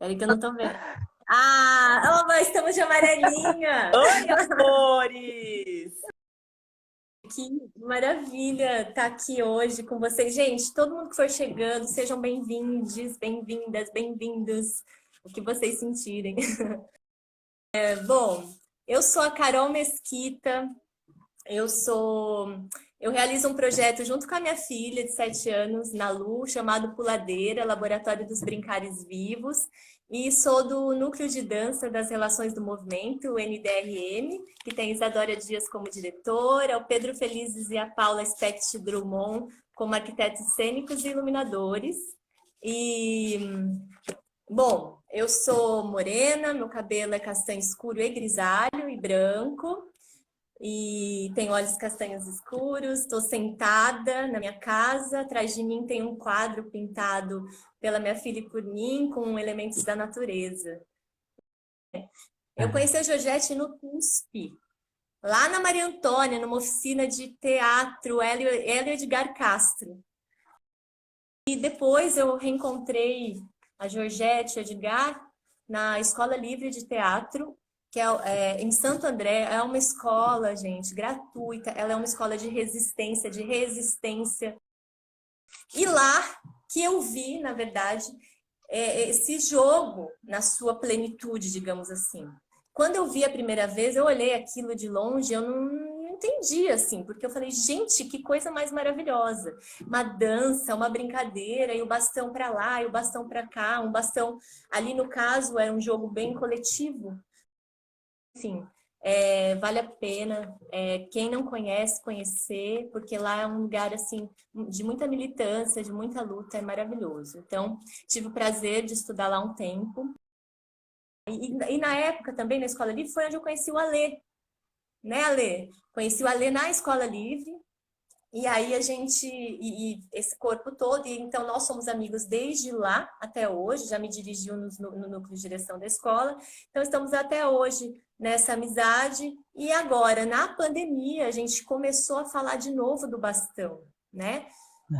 Peraí que eu não tô vendo. Ah, oh, mas estamos de amarelinha! Oi, amores! Que maravilha estar aqui hoje com vocês. Gente, todo mundo que for chegando, sejam bem-vindos, bem-vindas, bem-vindos, o que vocês sentirem. Bom, eu sou a Carol Mesquita, eu sou... Eu realizo um projeto junto com a minha filha de 7 anos, na Lu, chamado Puladeira, Laboratório dos Brincares Vivos, e sou do Núcleo de Dança das Relações do Movimento, o NDRM, que tem Isadora Dias como diretora, o Pedro Felizes e a Paula Specht Drummond como arquitetos cênicos e iluminadores. E, bom, eu sou morena, meu cabelo é castanho escuro e grisalho e branco, e tenho olhos castanhos escuros, estou sentada na minha casa, atrás de mim tem um quadro pintado pela minha filha e por mim, com elementos da natureza. Eu conheci a Georgette no CUSP, lá na Maria Antônia, numa oficina de teatro, Hélio Edgar Castro. E depois eu reencontrei a Georgette Edgar na Escola Livre de Teatro, que é em Santo André. É uma escola, gente, gratuita. Ela é uma escola de resistência, E lá que eu vi, na verdade, esse jogo na sua plenitude, digamos assim. Quando eu vi a primeira vez, eu olhei aquilo de longe, eu não entendi, assim, porque eu falei, gente, que coisa mais maravilhosa. Uma dança, uma brincadeira, e o bastão para lá, e o bastão para cá, um bastão... Ali, no caso, era um jogo bem coletivo. Enfim, vale a pena. Quem não conhece, conhecer, porque lá é um lugar, assim, de muita militância, de muita luta, é maravilhoso. Então, tive o prazer de estudar lá um tempo. E na época também, na Escola Livre, foi onde eu conheci o Alê, né, Alê? Conheci o Alê na Escola Livre, e aí a gente, e esse corpo todo, e então nós somos amigos desde lá até hoje, já me dirigiu no núcleo de direção da escola, então estamos até hoje nessa amizade, e agora, na pandemia, a gente começou a falar de novo do bastão, né?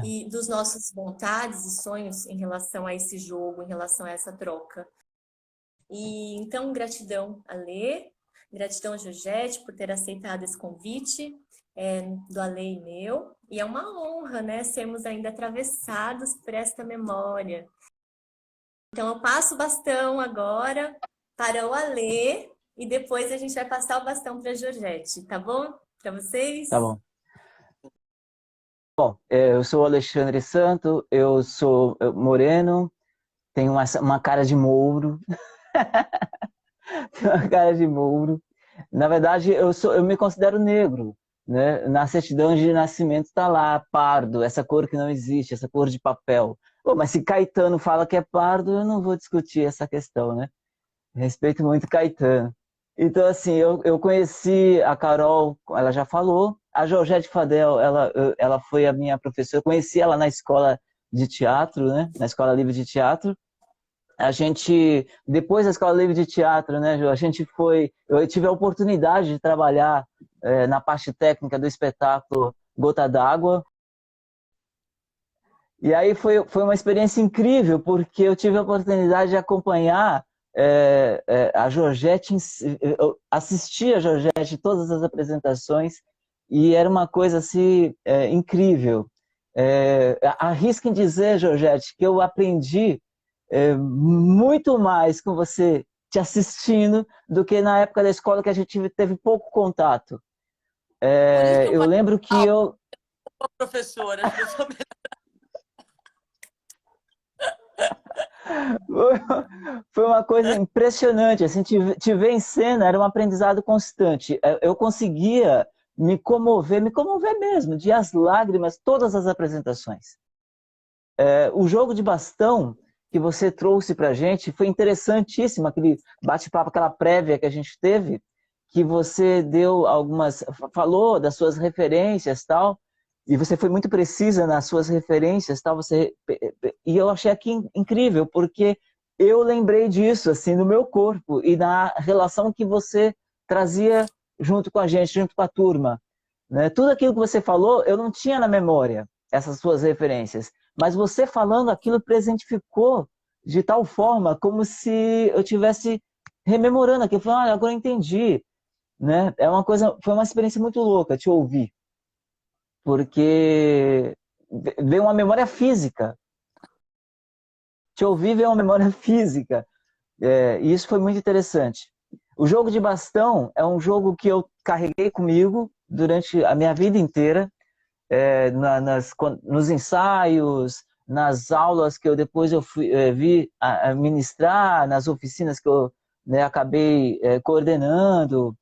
E dos nossos vontades e sonhos em relação a esse jogo, em relação a essa troca. E então, gratidão a Lê, gratidão a Georgette por ter aceitado esse convite do Alê e meu. E é uma honra, né, sermos ainda atravessados por esta memória. Então, eu passo o bastão agora para o Alê e depois a gente vai passar o bastão para a Georgette, tá bom? Para vocês? Tá bom. Bom, eu sou o Alexandre Santo, eu sou moreno, tenho uma cara de mouro. Tenho uma cara de mouro. Na verdade, eu me considero negro, né? Na certidão de nascimento está lá, pardo, essa cor que não existe, essa cor de papel. Pô, mas se Caetano fala que é pardo, eu não vou discutir essa questão, né? Respeito muito Caetano. Então, assim, eu conheci a Carol, ela já falou, a Georgette Fadel, ela foi a minha professora, eu conheci ela na escola de teatro, né? Na Escola Livre de Teatro. A gente, depois da Escola Livre de Teatro, né, Ju, eu tive a oportunidade de trabalhar na parte técnica do espetáculo Gota d'Água. E aí foi uma experiência incrível, porque eu tive a oportunidade de acompanhar a Georgette, eu assisti a Georgette todas as apresentações, e era uma coisa assim, incrível. Arrisco em dizer, Georgette, que eu aprendi muito mais com você te assistindo do que na época da escola, que a gente teve pouco contato. Por isso que eu Eu falei, lembro que eu... professora, acho que eu sou Foi uma coisa impressionante, assim, te ver em cena era um aprendizado constante. Eu conseguia me comover mesmo, de as lágrimas, todas as apresentações. O jogo de bastão que você trouxe para a gente foi interessantíssimo, aquele bate-papo, aquela prévia que a gente teve, que você deu falou das suas referências e tal, e você foi muito precisa nas suas referências, tal, e eu achei aqui incrível, porque eu lembrei disso, assim, no meu corpo, e na relação que você trazia junto com a gente, junto com a turma, né? Tudo aquilo que você falou, eu não tinha na memória, essas suas referências, mas você falando aquilo presentificou de tal forma como se eu tivesse rememorando aquilo. Eu falei, olha, agora eu entendi, né? É uma coisa, foi uma experiência muito louca te ouvir, porque veio uma memória física. Te ouvir veio uma memória física. E isso foi muito interessante. O jogo de bastão é um jogo que eu carreguei comigo durante a minha vida inteira, nos ensaios, nas aulas que eu depois vi ministrar, nas oficinas que eu, né, acabei coordenando,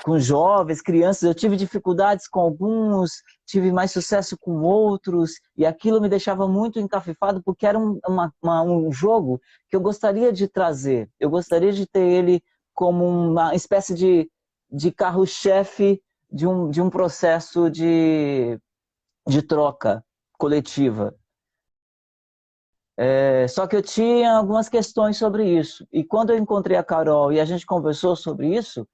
com jovens, crianças. Eu tive dificuldades com alguns, tive mais sucesso com outros, e aquilo me deixava muito encafifado, porque era um jogo que eu gostaria de trazer. Eu gostaria de ter ele como uma espécie de carro-chefe de um processo de troca coletiva. Só que eu tinha algumas questões sobre isso. E quando eu encontrei a Carol e a gente conversou sobre isso,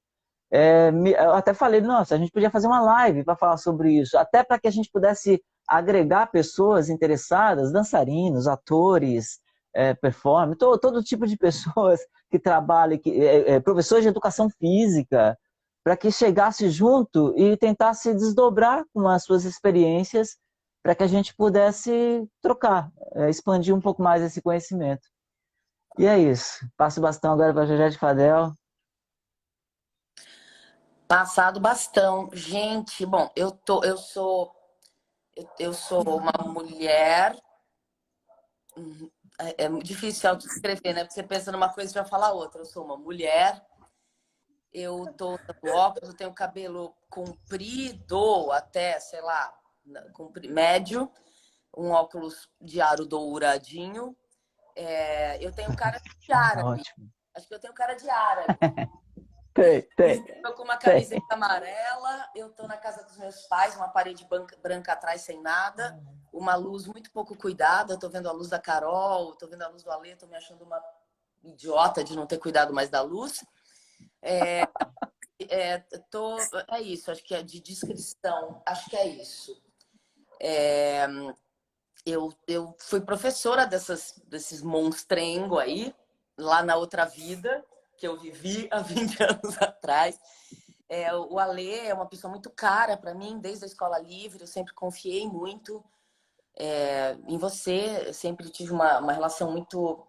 eu até falei, nossa, a gente podia fazer uma live para falar sobre isso, até para que a gente pudesse agregar pessoas interessadas, dançarinos, atores, performers, todo tipo de pessoas que trabalham, professores de educação física, para que chegasse junto e tentasse desdobrar com as suas experiências, para que a gente pudesse trocar, expandir um pouco mais esse conhecimento. E é isso. Passo o bastão agora para a Jojé Fadel. Passado bastão. Gente, bom, eu sou uma mulher. É difícil autodescrever, né? Porque você pensa numa coisa e já fala outra. Eu sou uma mulher, eu tô usando óculos, eu tenho cabelo comprido até, sei lá, médio, um óculos de aro douradinho. Eu tenho cara de árabe. Ótimo. Acho que eu tenho cara de árabe. Tem. Estou com uma camiseta amarela, eu estou na casa dos meus pais, uma parede branca atrás sem nada, uma luz muito pouco cuidada, estou vendo a luz da Carol, estou vendo a luz do Alê, estou me achando uma idiota de não ter cuidado mais da luz. É isso, acho que é de descrição, acho que é isso. Eu fui professora desses monstrengos aí, lá na outra vida, que eu vivi há 20 anos atrás. O Alê é uma pessoa muito cara para mim, desde a escola livre, eu sempre confiei muito em você, eu sempre tive uma relação muito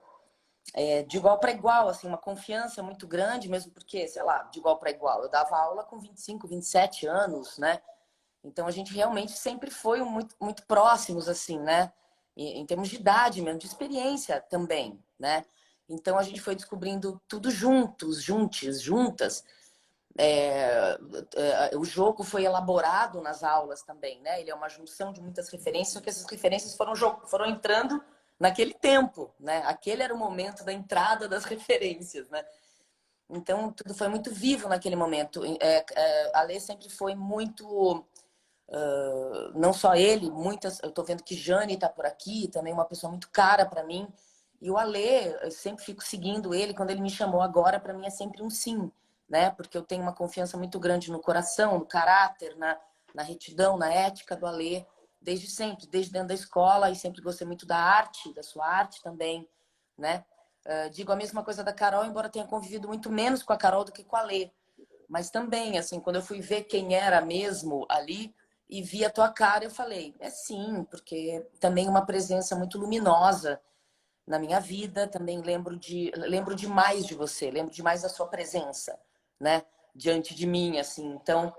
de igual para igual, assim, uma confiança muito grande, mesmo porque, sei lá, de igual para igual. Eu dava aula com 25, 27 anos, né? Então a gente realmente sempre foi muito, muito próximos, assim, né? Em termos de idade mesmo, de experiência também, né? Então a gente foi descobrindo tudo juntos, juntas. O jogo foi elaborado nas aulas também, né? Ele é uma junção de muitas referências, só que essas referências foram entrando naquele tempo, né? Aquele era o momento da entrada das referências, né? Então tudo foi muito vivo naquele momento. A Lê sempre foi muito, não só ele, muitas. Eu tô vendo que Jane tá por aqui, também uma pessoa muito cara para mim. E o Alê, eu sempre fico seguindo ele. Quando ele me chamou agora, para mim é sempre um sim, né? Porque eu tenho uma confiança muito grande no coração, no caráter, na retidão, na ética do Alê, desde sempre, desde dentro da escola, e sempre gostei muito da arte, da sua arte também, né? Digo a mesma coisa da Carol, embora tenha convivido muito menos com a Carol do que com a Alê. Mas também, assim, quando eu fui ver quem era mesmo ali e vi a tua cara, eu falei, sim, porque também uma presença muito luminosa na minha vida, também lembro demais de você, lembro demais da sua presença, né, diante de mim, assim. Então,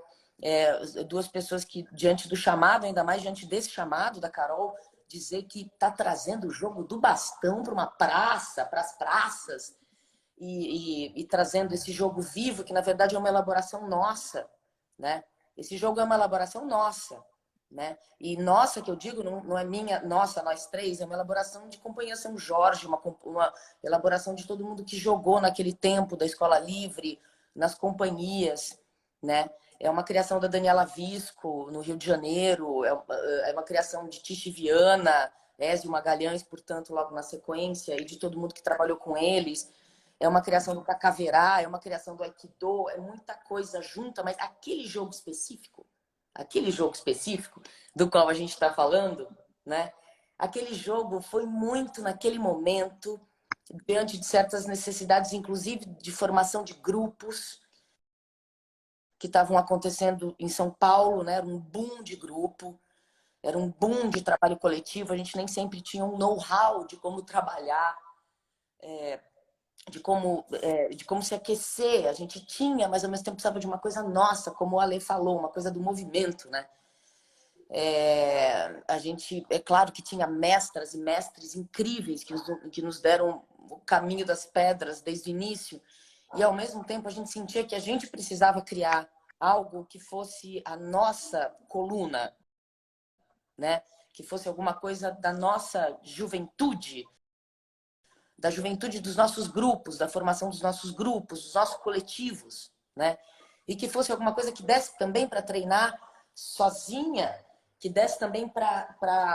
duas pessoas que, diante do chamado, ainda mais diante desse chamado da Carol, dizer que tá trazendo o jogo do bastão para uma praça, para as praças, e trazendo esse jogo vivo, que na verdade é uma elaboração nossa, né? Esse jogo é uma elaboração nossa, né? E nossa, que eu digo, não é minha, nossa, nós três, é uma elaboração de Companhia São Jorge, uma elaboração de todo mundo que jogou naquele tempo da Escola Livre, nas companhias, né? É uma criação da Daniela Visco, no Rio de Janeiro, é uma criação de Tiche Viana, Ézio Magalhães, portanto, logo na sequência, e de todo mundo que trabalhou com eles. É uma criação do Cacaverá, é uma criação do Aikido, é muita coisa junta, mas aquele jogo específico do qual a gente está falando, né? Aquele jogo foi muito naquele momento diante de certas necessidades, inclusive de formação de grupos que estavam acontecendo em São Paulo, né? Era um boom de grupo, era um boom de trabalho coletivo. A gente nem sempre tinha um know-how de como trabalhar, de como se aquecer. A gente tinha, mas ao mesmo tempo precisava de uma coisa nossa, como o Ale falou, uma coisa do movimento, né? A gente, é claro que tinha mestras e mestres incríveis que nos deram o caminho das pedras desde o início, e ao mesmo tempo a gente sentia que a gente precisava criar algo que fosse a nossa coluna, né? Que fosse alguma coisa da nossa juventude, da juventude dos nossos grupos, da formação dos nossos grupos, dos nossos coletivos, né? E que fosse alguma coisa que desse também para treinar sozinha, que desse também para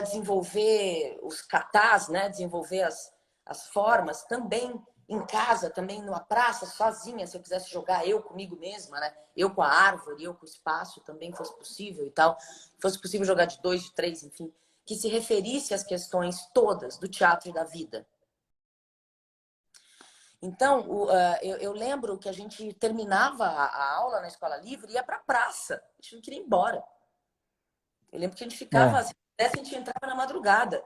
desenvolver os katas, né? Desenvolver as formas também em casa, também numa praça, sozinha, se eu quisesse jogar eu comigo mesma, né? Eu com a árvore, eu com o espaço, também fosse possível e tal. Fosse possível jogar de 2, de 3, enfim. Que se referisse às questões todas do teatro e da vida. Então, eu lembro que a gente terminava a aula na Escola Livre e ia para a praça. A gente não queria ir embora. Eu lembro que a gente ficava, se pudesse, a gente entrava na madrugada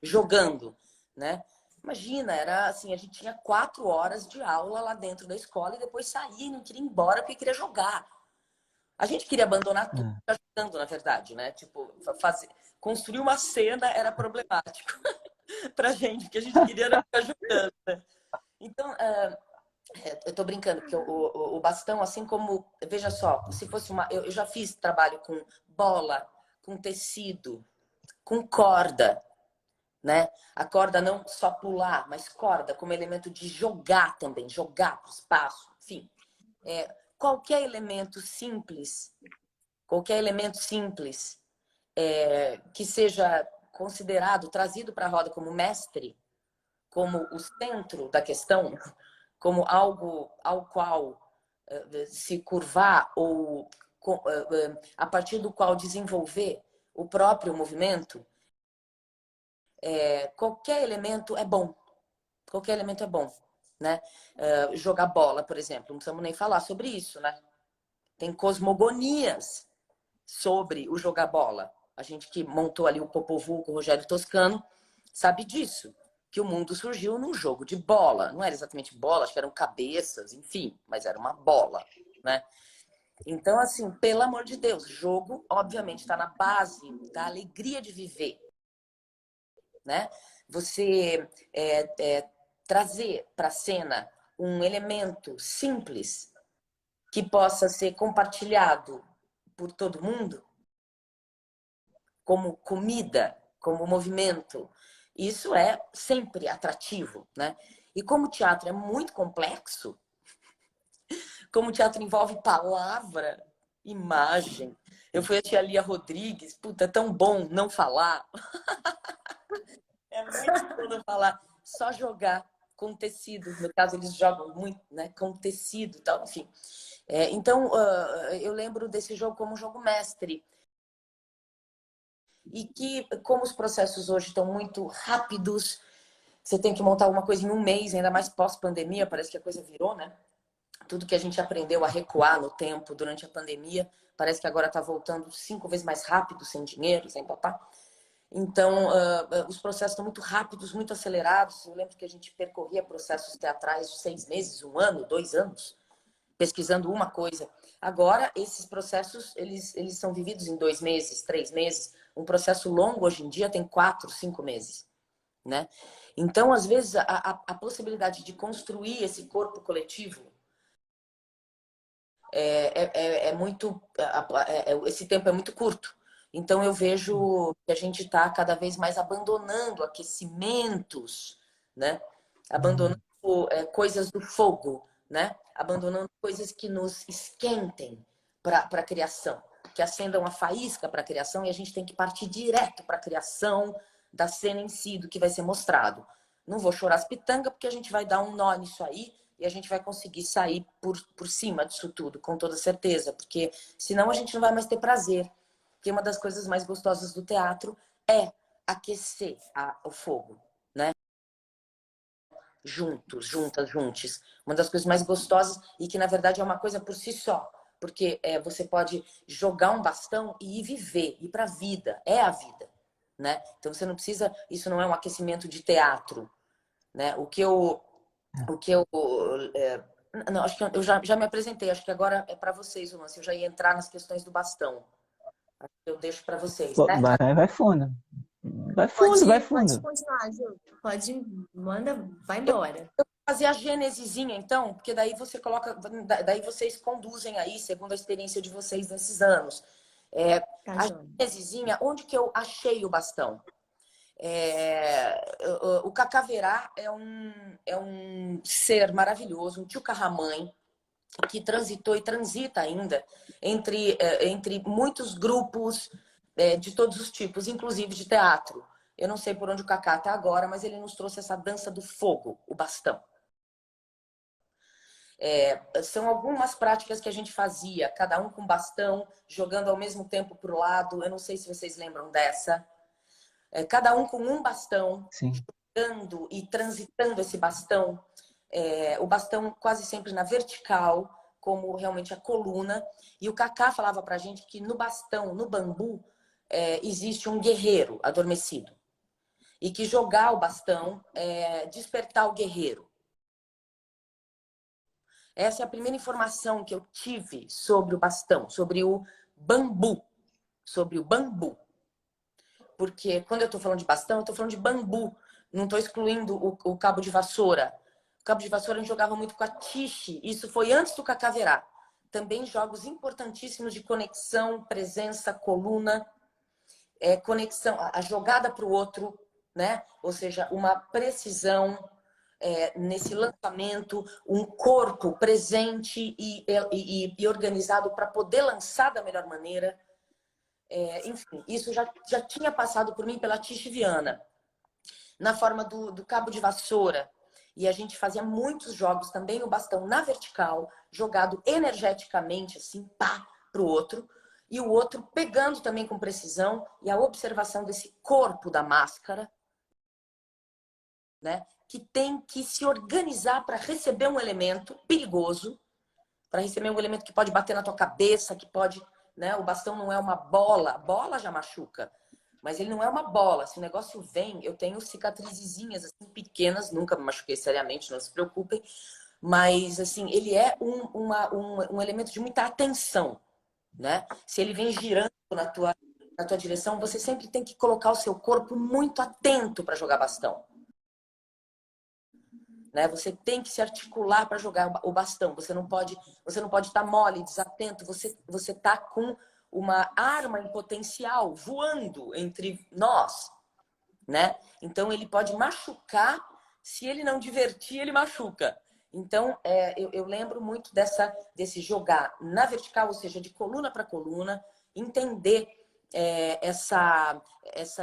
jogando, né? Imagina, era assim, a gente tinha 4 horas de aula lá dentro da escola e depois saía e não queria ir embora porque queria jogar. A gente queria abandonar tudo, jogando, na verdade, né? Tipo, construir uma cena era problemático pra gente, porque a gente queria era ficar jogando, né? Então, eu tô brincando, porque o bastão, assim como, veja só, se fosse eu já fiz trabalho com bola, com tecido, com corda, né? A corda não só pular, mas corda como elemento de jogar também, jogar para o espaço, enfim. Qualquer elemento simples, que seja considerado, trazido para a roda como mestre, como o centro da questão, como algo ao qual se curvar ou a partir do qual desenvolver o próprio movimento, qualquer elemento é bom. Qualquer elemento é bom, né? Jogar bola, por exemplo, não precisamos nem falar sobre isso, né? Tem cosmogonias sobre o jogar bola. A gente que montou ali o Popovu com o Rogério Toscano sabe disso, que o mundo surgiu num jogo de bola. Não era exatamente bola, acho que eram cabeças, enfim, mas era uma bola, né? Então, assim, pelo amor de Deus, jogo, obviamente, está na base da alegria de viver, né? Você trazer para a cena um elemento simples que possa ser compartilhado por todo mundo, como comida, como movimento, isso é sempre atrativo, né? E como o teatro é muito complexo, como o teatro envolve palavra, imagem. Eu fui a tia Lia Rodrigues, puta, é tão bom não falar. É muito bom não falar, só jogar com tecido. No caso, eles jogam muito, né? Com tecido e tal, enfim. Então, eu lembro desse jogo como um jogo mestre. E que, como os processos hoje estão muito rápidos, você tem que montar uma coisa em um mês, ainda mais pós-pandemia, parece que a coisa virou, né? Tudo que a gente aprendeu a recuar no tempo durante a pandemia, parece que agora está voltando 5 vezes mais rápido, sem dinheiro, sem papá. Então, os processos estão muito rápidos, muito acelerados. Eu lembro que a gente percorria processos teatrais de 6 meses, 1 ano, 2 anos, pesquisando uma coisa. Agora, esses processos, eles são vividos em 2 meses, 3 meses. Um processo longo, hoje em dia, tem 4, 5 meses, né? Então, às vezes, a possibilidade de construir esse corpo coletivo esse tempo é muito curto. Então eu vejo que a gente está cada vez mais abandonando aquecimentos, né? Abandonando coisas do fogo, né? Abandonando coisas que nos esquentem para a criação, que acendam a faísca para a criação, e a gente tem que partir direto para a criação da cena em si, do que vai ser mostrado. Não vou chorar as pitangas, porque a gente vai dar um nó nisso aí e a gente vai conseguir sair por cima disso tudo, com toda certeza, porque senão a gente não vai mais ter prazer. Porque uma das coisas mais gostosas do teatro é aquecer o fogo, né? Juntos, juntas, juntos. Uma das coisas mais gostosas e que, na verdade, é uma coisa por si só. Porque você pode jogar um bastão e ir viver, ir para a vida. É a vida, né? Então, você não precisa... Isso não é um aquecimento de teatro, né? Não, acho que eu já me apresentei. Acho que agora é para vocês o lance. Eu já ia entrar nas questões do bastão. Eu deixo para vocês, Pô, né? vai fundo. Vai fundo, vai Pode fundo. continuar, Ju. Pode, manda, vai embora. Fazer a gênesezinha, então, porque daí você coloca, daí vocês conduzem aí, segundo a experiência de vocês nesses anos. Tá, A João. gênesezinha, onde que eu achei o bastão? O Cacaverá é um ser maravilhoso, um tio Carramãe, que transitou e transita ainda entre muitos grupos de todos os tipos, inclusive de teatro. Eu não sei por onde o Cacá está agora, mas ele nos trouxe essa dança do fogo, o bastão. São algumas práticas que a gente fazia, cada um com bastão, jogando ao mesmo tempo para o lado. Eu não sei se vocês lembram dessa. Cada um com um bastão, Sim. jogando e transitando esse bastão. O bastão quase sempre na vertical, como realmente a coluna. E o Cacá falava para a gente que no bastão, no bambu, existe um guerreiro adormecido. E que jogar o bastão é despertar o guerreiro. Essa é a primeira informação que eu tive sobre o bastão, sobre o bambu. Sobre o bambu. Porque quando eu estou falando de bastão, eu estou falando de bambu. Não estou excluindo o cabo de vassoura. O cabo de vassoura a gente jogava muito com a tiche. Isso foi antes do cacaverá. Também jogos importantíssimos de conexão, presença, coluna, conexão, a jogada para o outro, né? Ou seja, uma precisão nesse lançamento, um corpo presente e organizado para poder lançar da melhor maneira. Enfim, isso já tinha passado por mim pela Tiche Viana, na forma do cabo de vassoura. E a gente fazia muitos jogos também, o bastão na vertical, jogado energeticamente, assim, pá, para o outro. E o outro pegando também com precisão e a observação desse corpo da máscara, né? Que tem que se organizar para receber um elemento perigoso, para receber um elemento que pode bater na tua cabeça, que pode, né? O bastão não é uma bola, a bola já machuca, mas ele não é uma bola. Se o negócio vem, eu tenho cicatrizezinhas assim, pequenas, nunca me machuquei seriamente, não se preocupem, mas assim, ele é um elemento de muita atenção, né? Se ele vem girando na tua direção, você sempre tem que colocar o seu corpo muito atento para jogar bastão. Né? Você tem que se articular para jogar o bastão. Você não pode estar mole, desatento. Você tá com uma arma em potencial voando entre nós, né? Então ele pode machucar. Se ele não divertir, ele machuca. Então eu lembro muito desse jogar na vertical, ou seja, de coluna para coluna, entender essa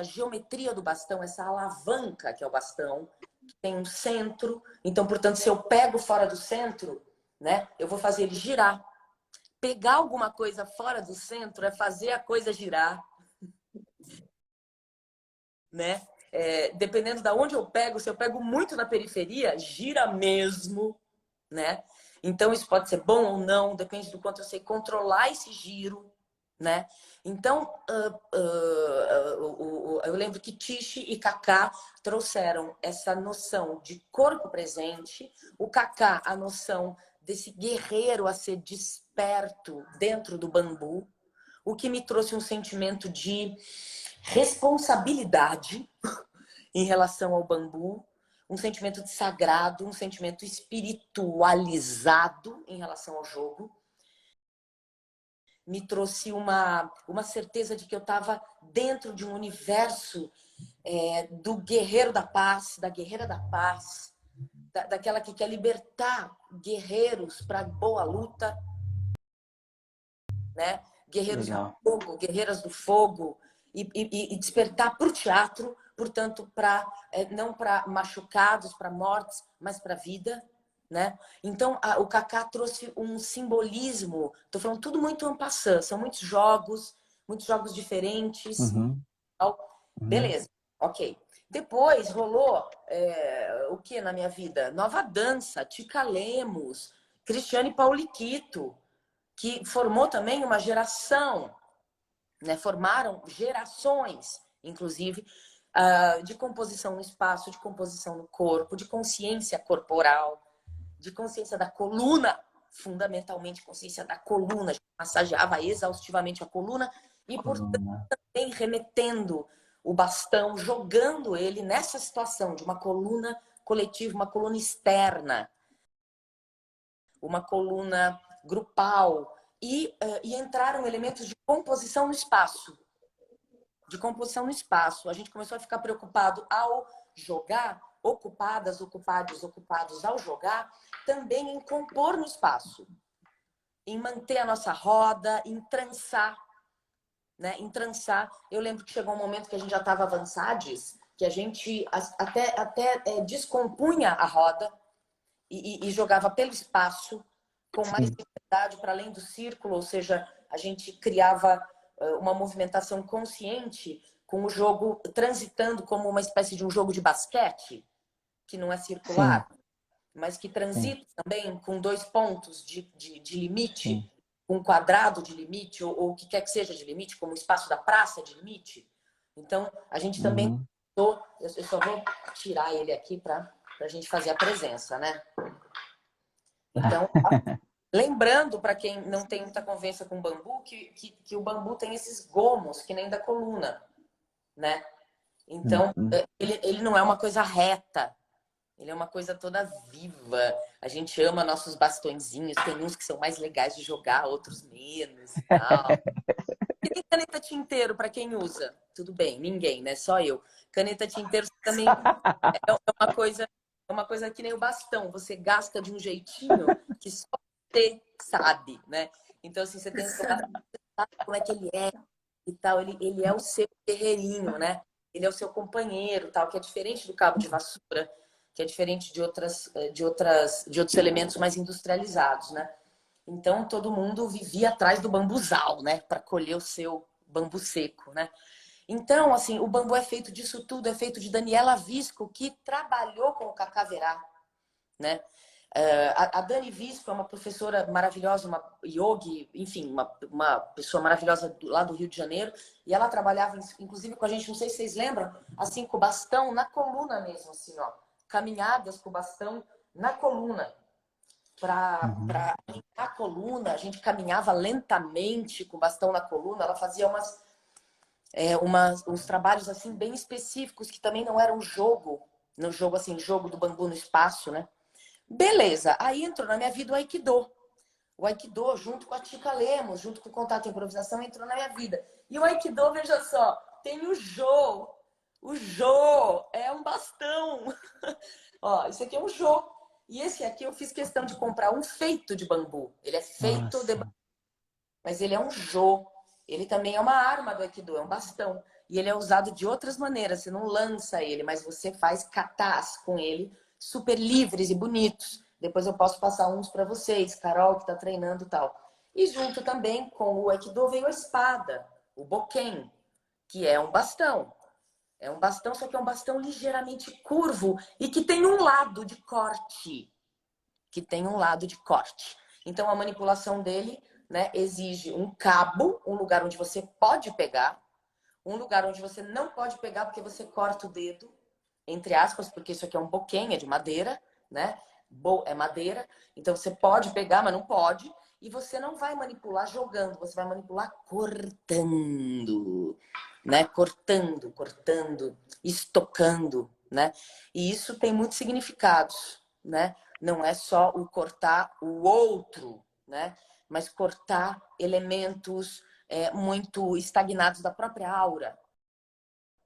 geometria do bastão, essa alavanca que é o bastão. Tem um centro, então, portanto, se eu pego fora do centro, né, eu vou fazer ele girar. Pegar alguma coisa fora do centro é fazer a coisa girar, né? Dependendo de onde eu pego, se eu pego muito na periferia, gira mesmo, né? Então, isso pode ser bom ou não, depende do quanto eu sei controlar esse giro, né? Então, eu lembro que Tiche e Cacá trouxeram essa noção de corpo presente, o Cacá a noção desse guerreiro a ser desperto dentro do bambu, o que me trouxe um sentimento de responsabilidade em relação ao bambu, um sentimento de sagrado, um sentimento espiritualizado em relação ao jogo. Me trouxe uma certeza de que eu estava dentro de um universo do guerreiro da paz, da guerreira da paz, daquela que quer libertar guerreiros para boa luta, né? Guerreiros do Legal. fogo, guerreiras do fogo, e despertar para o teatro, portanto, não para machucados, para mortes, mas para a vida. Né? Então, o Cacá trouxe um simbolismo, estou falando tudo muito en passant, são muitos jogos diferentes. Uhum. Uhum. Beleza, Ok. Depois rolou o que na minha vida? Nova Dança, Tica Lemos, Cristiane Pauliquito, que formou também uma geração, né? Formaram gerações, inclusive, de composição no espaço, de composição no corpo, de consciência corporal, de consciência da coluna, fundamentalmente consciência da coluna. A gente massageava exaustivamente a coluna e, portanto, Coluna. também remetendo o bastão, jogando ele nessa situação de uma coluna coletiva, uma coluna externa, uma coluna grupal, e entraram elementos de composição no espaço. De composição no espaço. A gente começou a ficar preocupado ao jogar, ocupadas, ocupados, ocupados ao jogar, também em compor no espaço, em manter a nossa roda, em trançar, né? Em trançar. Eu lembro que chegou um momento que a gente já estava avançades, que a gente até descompunha a roda e jogava pelo espaço com mais liberdade para além do círculo, ou seja, a gente criava uma movimentação consciente com o jogo transitando como uma espécie de um jogo de basquete, que não é circular, mas que transita também com 2 pontos de limite, um quadrado de limite, ou o que quer que seja de limite, como o espaço da praça de limite. Então, a gente também... Eu só vou tirar ele aqui para a gente fazer a presença, né? Então, lembrando, para quem não tem muita convivência com bambu, que o bambu tem esses gomos, que nem da coluna, né? Então, ele não é uma coisa reta. Ele é uma coisa toda viva. A gente ama nossos bastõezinhos. Tem uns que são mais legais de jogar, outros menos e tal. E tem caneta tinteiro para quem usa. Tudo bem, ninguém, né? Só eu. Caneta tinteiro também é uma coisa que nem o bastão. Você gasta de um jeitinho que só você sabe, né? Então, assim, você tem que saber como é que ele é e tal. Ele é o seu guerreirinho, né? Ele é o seu companheiro, tal, que é diferente do cabo de vassoura, que é diferente de outros elementos mais industrializados, né? Então, todo mundo vivia atrás do bambuzal, né? Para colher o seu bambu seco, né? Então, assim, o bambu é feito disso tudo, é feito de Daniela Visco, que trabalhou com o cacaverá, né? A Dani Visco é uma professora maravilhosa, uma yogi, enfim, uma pessoa maravilhosa lá do Rio de Janeiro, e ela trabalhava, inclusive, com a gente, não sei se vocês lembram, assim, com o bastão na coluna mesmo, assim, ó. Caminhadas com o bastão na coluna. Para alinhar a coluna, a gente caminhava lentamente com o bastão na coluna. Ela fazia uns trabalhos assim bem específicos que também não eram jogo, no jogo assim, jogo do bambu no espaço, né? Beleza, aí entrou na minha vida o Aikido. O Aikido, junto com a Tica Lemos, junto com o Contato e Improvisação, entrou na minha vida. E o Aikido, veja só, tem o Jo. O Jo é um bastão. Ó, isso aqui é um Jo. E esse aqui eu fiz questão de comprar um feito de bambu. Ele é feito de bambu, mas ele é um Jo. Ele também é uma arma do Aikido, é um bastão. E ele é usado de outras maneiras. Você não lança ele, mas você faz katas com ele, super livres e bonitos. Depois eu posso passar uns para vocês, Carol, que está treinando e tal. E junto também com o Aikido veio a espada, o Boken, que é um bastão. É um bastão, só que é um bastão ligeiramente curvo e que tem um lado de corte. Então, a manipulação dele, né, exige um cabo, um lugar onde você pode pegar, um lugar onde você não pode pegar porque você corta o dedo, entre aspas, porque isso aqui é um boquém, é de madeira, né? É madeira, então você pode pegar, mas não pode. E você não vai manipular jogando, você vai manipular cortando, né? Cortando, estocando, né? E isso tem muitos significados, né? Não é só o cortar o outro, né? Mas cortar elementos muito estagnados da própria aura,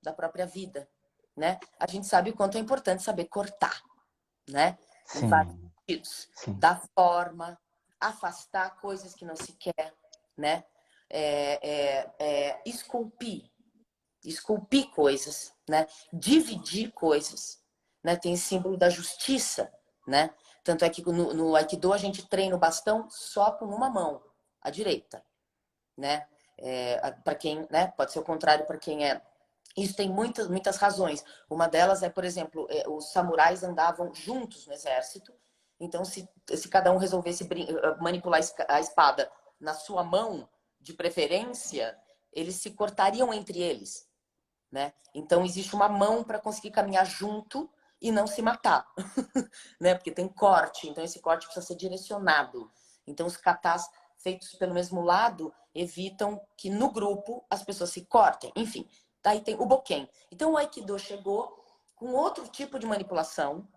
da própria vida, né? A gente sabe o quanto é importante saber cortar, né? Em vários sentidos. Dar forma, afastar coisas que não se quer, né? Esculpir coisas, né? Dividir coisas, né? Tem esse símbolo da justiça, né? Tanto é que no Aikido a gente treina o bastão só com uma mão, a direita, né? Para quem, né? Pode ser o contrário para quem é Isso tem muitas razões. Uma delas é, por exemplo, os samurais andavam juntos no exército. Então, se cada um resolvesse manipular a espada na sua mão, de preferência, eles se cortariam entre eles, né? Então, existe uma mão para conseguir caminhar junto e não se matar, né? Porque tem corte, então esse corte precisa ser direcionado. Então, os katas feitos pelo mesmo lado evitam que no grupo as pessoas se cortem. Enfim, daí tem o boken. Então, o Aikido chegou com outro tipo de manipulação.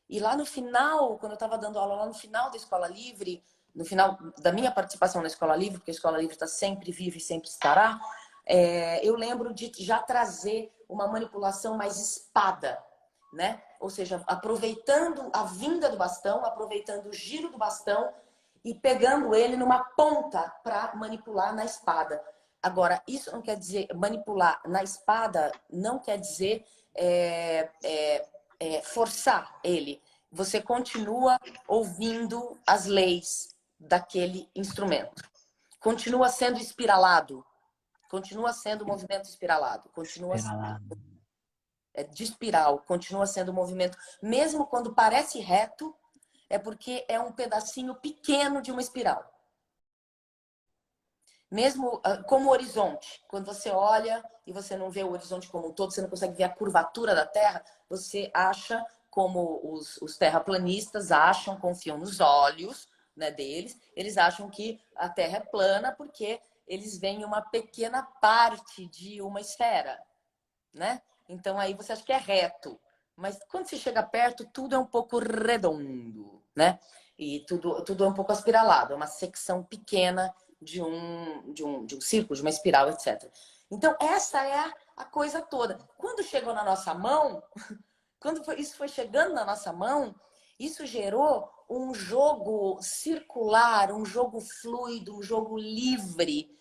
E lá no final, quando eu estava dando aula lá no final da Escola Livre, no final da minha participação na Escola Livre, porque a Escola Livre está sempre viva e sempre estará, eu lembro de já trazer uma manipulação mais espada, né? Ou seja, aproveitando a vinda do bastão, aproveitando o giro do bastão e pegando ele numa ponta para manipular na espada. Agora, isso não quer dizer, manipular na espada não quer dizer forçar ele. Você continua ouvindo as leis daquele instrumento. Continua sendo espiralado. Continua sendo movimento espiralado. Continua de espiral. Continua sendo movimento. Mesmo quando parece reto, é porque é um pedacinho pequeno de uma espiral. Mesmo como horizonte. Quando você olha e você não vê o horizonte como um todo, você não consegue ver a curvatura da Terra, você acha, como os terraplanistas acham, confiam nos olhos, né, deles, eles acham que a Terra é plana porque eles veem uma pequena parte de uma esfera, né? Então aí você acha que é reto. Mas quando você chega perto, tudo é um pouco redondo, né? E tudo é um pouco aspiralado, é uma secção pequena de um círculo, de uma espiral, etc. Então, essa é a coisa toda. Quando chegou na nossa mão, isso foi chegando na nossa mão, isso gerou um jogo circular, um jogo fluido, um jogo livre.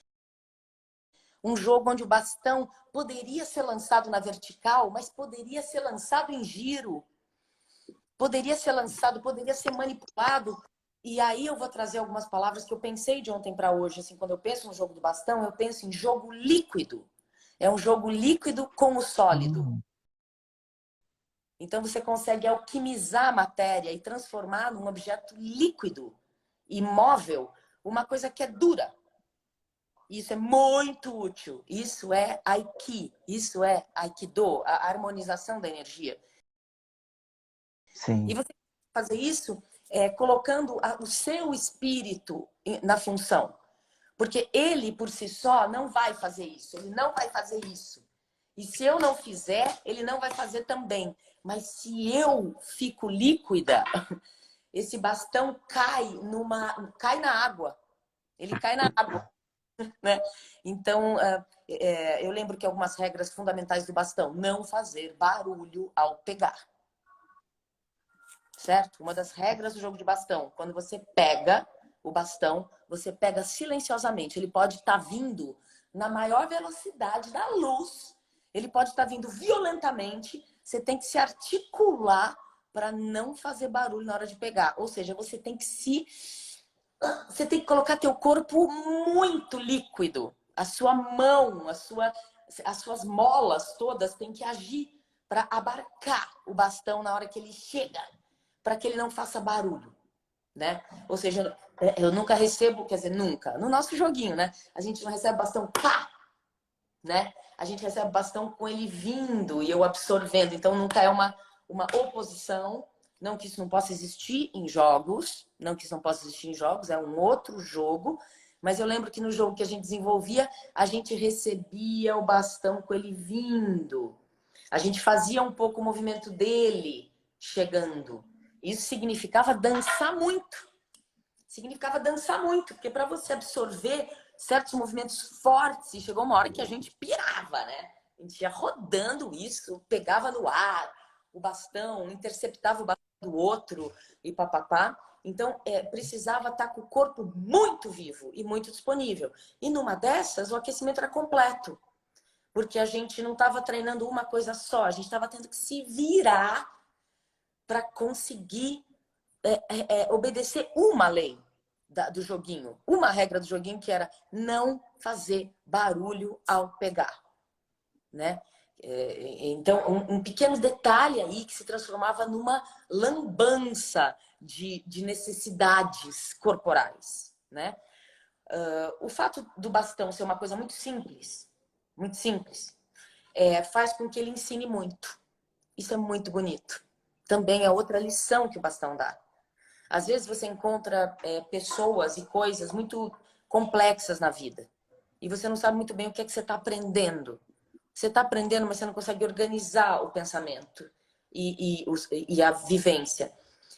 Um jogo onde o bastão poderia ser lançado na vertical, mas poderia ser lançado em giro. Poderia ser lançado, poderia ser manipulado. E aí eu vou trazer algumas palavras que eu pensei de ontem para hoje. Assim, quando eu penso no jogo do bastão, eu penso em jogo líquido. É um jogo líquido com o sólido. Então você consegue alquimizar a matéria e transformar num objeto líquido, imóvel, uma coisa que é dura. Isso é muito útil. Isso é Aiki. Isso é Aikido, a harmonização da energia. Sim. E você fazer isso colocando o seu espírito na função. Porque ele, por si só, não vai fazer isso. Ele não vai fazer isso. E se eu não fizer, ele não vai fazer também. Mas se eu fico líquida, esse bastão cai na água. Ele cai na água. Né? Então, eu lembro que algumas regras fundamentais do bastão: não fazer barulho ao pegar. Certo? Uma das regras do jogo de bastão: quando você pega o bastão, você pega silenciosamente. Ele pode estar vindo na maior velocidade da luz, ele pode estar vindo violentamente. Você tem que se articular para não fazer barulho na hora de pegar. Ou seja, você tem que colocar teu corpo muito líquido. A sua mão, as suas molas todas têm que agir para abarcar o bastão na hora que ele chega, para que ele não faça barulho, né? Ou seja, eu nunca recebo, quer dizer, nunca. No nosso joguinho, né? A gente não recebe bastão pá, né? A gente recebe bastão com ele vindo e eu absorvendo. Então nunca é uma oposição. Não que isso não possa existir em jogos, é um outro jogo, mas eu lembro que no jogo que a gente desenvolvia, a gente recebia o bastão com ele vindo. A gente fazia um pouco o movimento dele chegando. Isso significava dançar muito. Porque para você absorver certos movimentos fortes, e chegou uma hora que a gente pirava, né? A gente ia rodando isso, pegava no ar o bastão, interceptava o bastão do outro e papapá. Então, precisava estar com o corpo muito vivo e muito disponível. E numa dessas, o aquecimento era completo. Porque a gente não estava treinando uma coisa só. A gente estava tendo que se virar para conseguir obedecer uma lei do joguinho. Uma regra do joguinho que era não fazer barulho ao pegar. Né? Então, um pequeno detalhe aí que se transformava numa lambança de necessidades corporais, né? O fato do bastão ser uma coisa muito simples, faz com que ele ensine muito. Isso é muito bonito. Também é outra lição que o bastão dá. Às vezes você encontra pessoas e coisas muito complexas na vida e você não sabe muito bem o que é que você está aprendendo. Você está aprendendo, mas você não consegue organizar o pensamento e a vivência.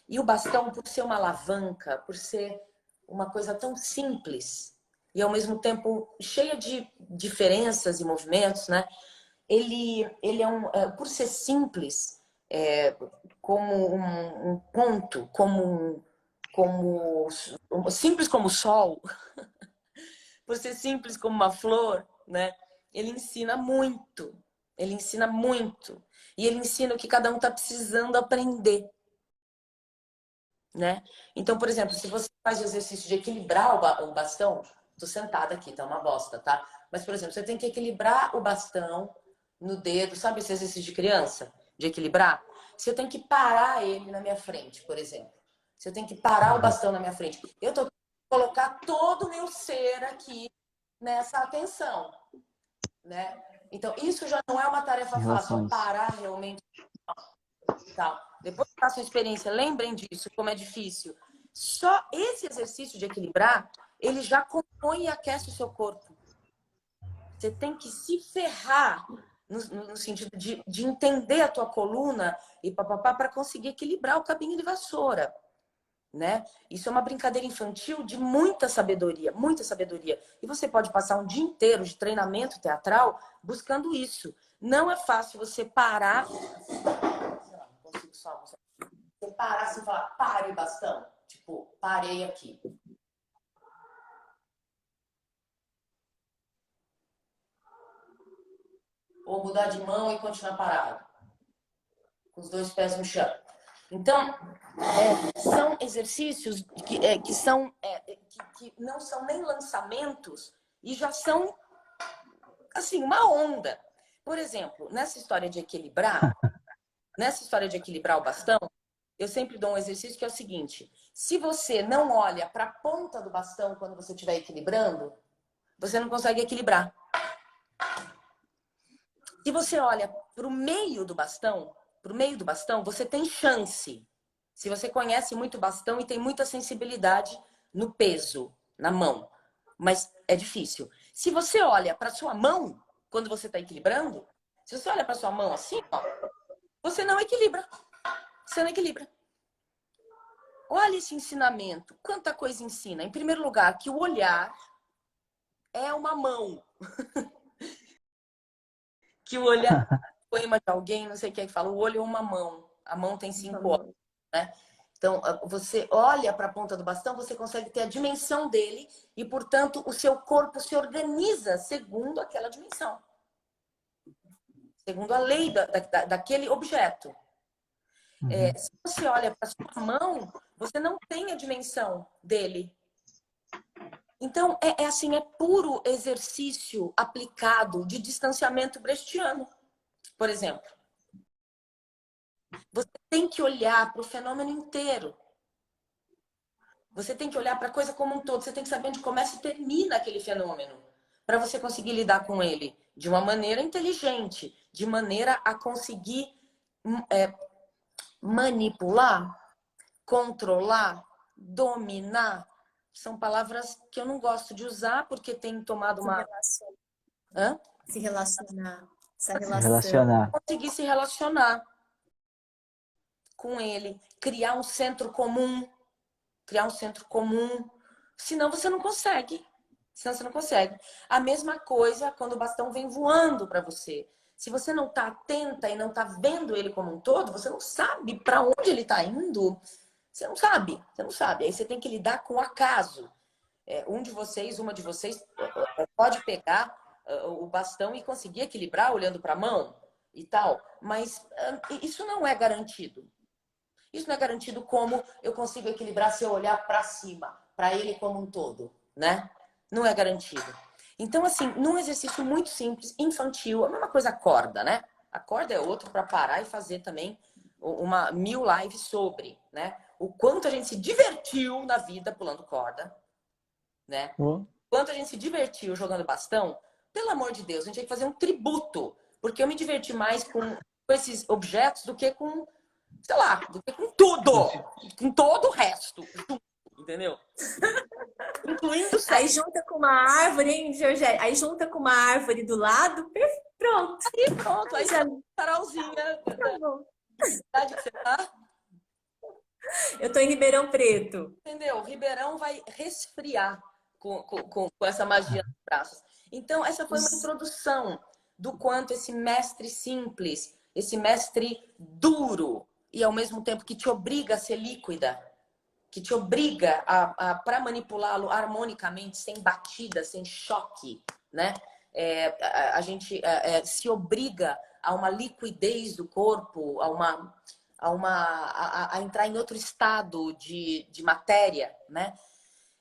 E o bastão, por ser uma alavanca, por ser uma coisa tão simples e ao mesmo tempo cheia de diferenças e movimentos, né? Ele por ser simples, como um ponto, simples como o sol, por ser simples como uma flor, né? Ele ensina muito. Ele ensina muito. E ele ensina o que cada um está precisando aprender, né? Então, por exemplo, se você faz o exercício de equilibrar o bastão, tô sentada aqui, tá uma bosta, tá? Mas, por exemplo, você tem que equilibrar o bastão no dedo, sabe esse exercício de criança? De equilibrar? Você tem que parar ele na minha frente, por exemplo. Você tem que parar o bastão na minha frente. Eu tô colocar todo o meu ser aqui nessa atenção, né? Então, isso já não é uma tarefa fácil, parar realmente. Tal. Depois que façam a experiência, lembrem disso, como é difícil. Só esse exercício de equilibrar, ele já compõe e aquece o seu corpo. Você tem que se ferrar no sentido de entender a tua coluna e papapá para conseguir equilibrar o cabinho de vassoura, né? Isso é uma brincadeira infantil de muita sabedoria, muita sabedoria. E você pode passar um dia inteiro de treinamento teatral buscando isso. Não é fácil você parar, não consigo só, você parar assim e falar, pare bastão. Tipo, parei aqui. Ou mudar de mão e continuar parado. Com os dois pés no chão. Então, são exercícios que não são nem lançamentos e já são, assim, uma onda. Por exemplo, nessa história de equilibrar o bastão, eu sempre dou um exercício que é o seguinte: se você não olha para a ponta do bastão quando você estiver equilibrando, você não consegue equilibrar. Se você olha para o meio do bastão, você tem chance. Se você conhece muito bastão e tem muita sensibilidade no peso, na mão. Mas é difícil. Se você olha para sua mão, quando você está equilibrando, se você olha para sua mão assim, ó, você não equilibra. Você não equilibra. Olha esse ensinamento. Quanta coisa ensina. Em primeiro lugar, que o olhar é uma mão. Que o olhar, poema de alguém, não sei quem fala, o olho é uma mão. A mão tem 5 olhos, né? Então, você olha para a ponta do bastão, você consegue ter a dimensão dele e, portanto, o seu corpo se organiza segundo aquela dimensão. Segundo a lei daquele objeto. Se você olha para a sua mão, você não tem a dimensão dele. Então, assim, é puro exercício aplicado de distanciamento brechtiano, por exemplo. Você tem que olhar para o fenômeno inteiro. Você tem que olhar para a coisa como um todo. Você tem que saber onde começa e termina aquele fenômeno, para você conseguir lidar com ele de uma maneira inteligente, de maneira a conseguir manipular, controlar, dominar. São palavras que eu não gosto de usar porque tem tomado uma... Se relacionar. Essa relação. Conseguir se relacionar com ele, criar um centro comum. Senão você não consegue. A mesma coisa quando o bastão vem voando para você. Se você não está atenta e não está vendo ele como um todo, você não sabe para onde ele está indo. Você não sabe. Aí você tem que lidar com o acaso. Uma de vocês pode pegar o bastão e conseguir equilibrar olhando para a mão e tal. Mas isso não é garantido. Isso não é garantido como eu consigo equilibrar se eu olhar para cima, para ele como um todo, né? Não é garantido. Então, assim, num exercício muito simples, infantil, a mesma coisa a corda, né? A corda é outro para parar e fazer também 1000 lives sobre, né? O quanto a gente se divertiu na vida pulando corda, né? Quanto a gente se divertiu jogando bastão, pelo amor de Deus, a gente tem que fazer um tributo, porque eu me diverti mais com esses objetos do que com, sei lá, do que com tudo, com todo o resto, entendeu? Incluindo Aí sexo. junta com uma árvore, hein, Georgette? Aí junta com uma árvore do lado, pronto. E pronto, aí Já... tá Carolzinha, Tá bom. cidade que você tá, Eu tô em Ribeirão Preto. entendeu? O Ribeirão vai resfriar com essa magia nos braços. Então, essa foi uma introdução do quanto esse mestre simples, esse mestre duro e ao mesmo tempo que te obriga a ser líquida, que te obriga para manipulá-lo harmonicamente, sem batida, sem choque, né? A gente se obriga a uma liquidez do corpo, a entrar em outro estado de matéria, né?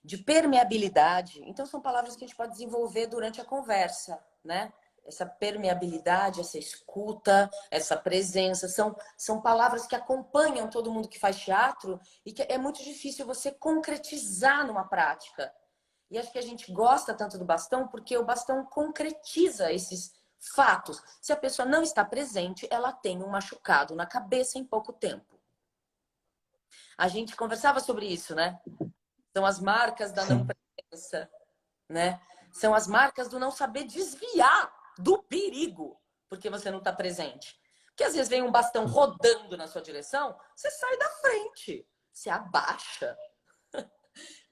De permeabilidade. Então, são palavras que a gente pode desenvolver durante a conversa, né? Essa permeabilidade, essa escuta, essa presença, são palavras que acompanham todo mundo que faz teatro e que é muito difícil você concretizar numa prática. E acho que a gente gosta tanto do bastão porque o bastão concretiza esses fatos. Se a pessoa não está presente, ela tem um machucado na cabeça em pouco tempo. A gente conversava sobre isso, né? São as marcas da não presença, né? São as marcas do não saber desviar do perigo, porque você não está presente. Porque às vezes vem um bastão rodando na sua direção, você sai da frente, você abaixa,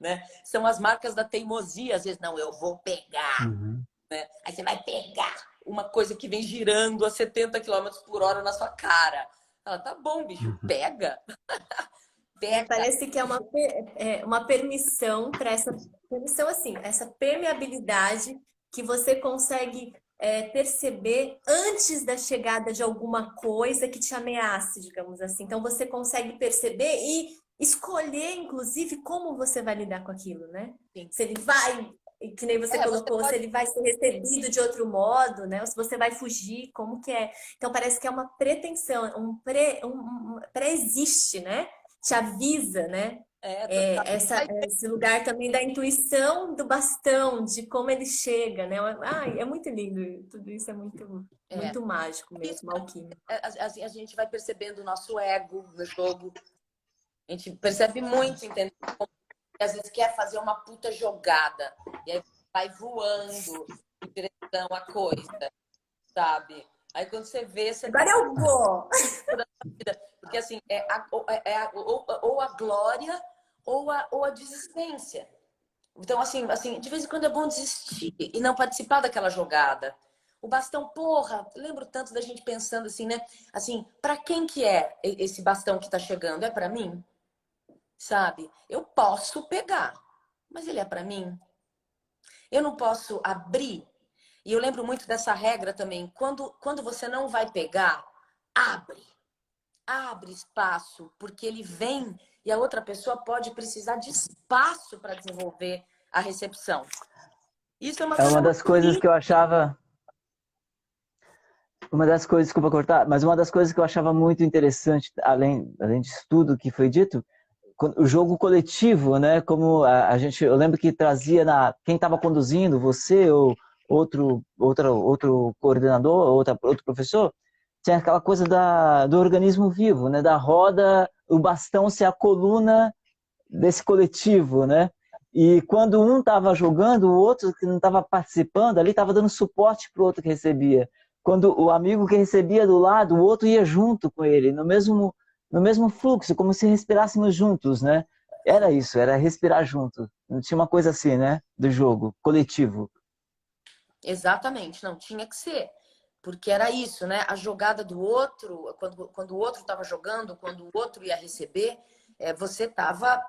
né? São as marcas da teimosia, às vezes, não, eu vou pegar, né? Aí você vai pegar uma coisa que vem girando a 70 quilômetros por hora na sua cara. Ela, tá bom, bicho, pega. Pega. Parece que é uma permissão para essa permissão assim, essa permeabilidade que você consegue perceber antes da chegada de alguma coisa que te ameace, digamos assim. Então você consegue perceber e escolher, inclusive, como você vai lidar com aquilo, né? Sim. Se ele vai, que nem você colocou, você pode... se ele vai ser recebido de outro modo, né? Ou se você vai fugir, como que é? Então parece que é uma pretensão, pré-existe, né? Te avisa, né? Esse lugar também da intuição do bastão, de como ele chega, né? Ai, é muito lindo, tudo isso é muito mágico mesmo, alquímico. A gente vai percebendo o nosso ego no jogo, a gente percebe muito, entendeu? Às vezes quer fazer uma puta jogada, e aí vai voando em direção à coisa, sabe? Aí quando você vê, você agora eu vou! Porque assim, ou a glória ou a desistência. Então, assim, de vez em quando é bom desistir e não participar daquela jogada. O bastão, porra, lembro tanto da gente pensando assim, né? Assim, para quem que é esse bastão que tá chegando? É para mim? Sabe? Eu posso pegar, mas ele é para mim? Eu não posso abrir. E eu lembro muito dessa regra também. Quando você não vai pegar, abre. Abre espaço, porque ele vem e a outra pessoa pode precisar de espaço para desenvolver a recepção. Isso é uma coisa uma das coisas que eu achava... Uma das coisas, desculpa cortar, mas uma das coisas que eu achava muito interessante, além disso tudo que foi dito, o jogo coletivo, né? Como a gente, eu lembro que trazia quem estava conduzindo, você ou outro coordenador, outro professor, tinha aquela coisa do organismo vivo, né? Da roda, o bastão ser a coluna desse coletivo, né? E quando um estava jogando, o outro que não estava participando ali estava dando suporte para o outro que recebia. Quando o amigo que recebia do lado, o outro ia junto com ele, no mesmo fluxo, como se respirássemos juntos, né? Era isso, era respirar junto. Não tinha uma coisa assim, né? Do jogo coletivo. Exatamente, não tinha que ser. Porque era isso, né? A jogada do outro, quando o outro estava jogando, quando o outro ia receber, você estava